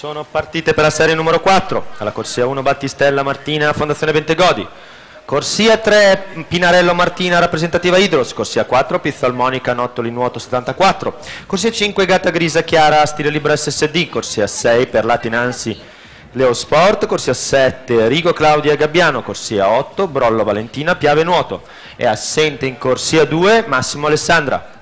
Sono partite per la serie numero 4, alla corsia 1 Battistella Martina, Fondazione Bentegodi, corsia 3 Pinarello Martina, rappresentativa Idros, corsia 4 Pizzol Monica Nottoli Nuoto 74, corsia 5 Gatta Grisa Chiara Stile Libero SSD, corsia 6 Perlati Nancy Leo Sport, corsia 7 Rigo Claudia Gabbiano, corsia 8 Brollo Valentina Piave Nuoto. È assente in corsia 2 Massimo Alessandra.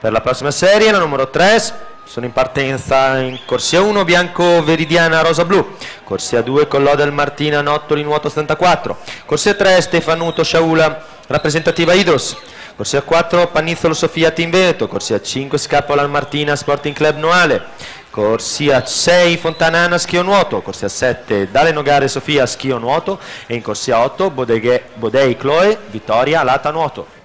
Per la prossima serie, la numero 3, sono in partenza in corsia 1 Bianco Veridiana Rosa Blu, corsia 2 Collodel Martina Nottoli Nuoto 74, corsia 3 Stefanuto Sciaula, rappresentativa Idros, corsia 4 Panizzolo Sofia Team Veneto, corsia 5 Scapola Martina Sporting Club Noale, corsia 6 Fontana Anna Schio Nuoto, corsia 7 Dale Nogare Sofia Schio Nuoto e in corsia 8 Bodei Chloe Vittoria Lata Nuoto.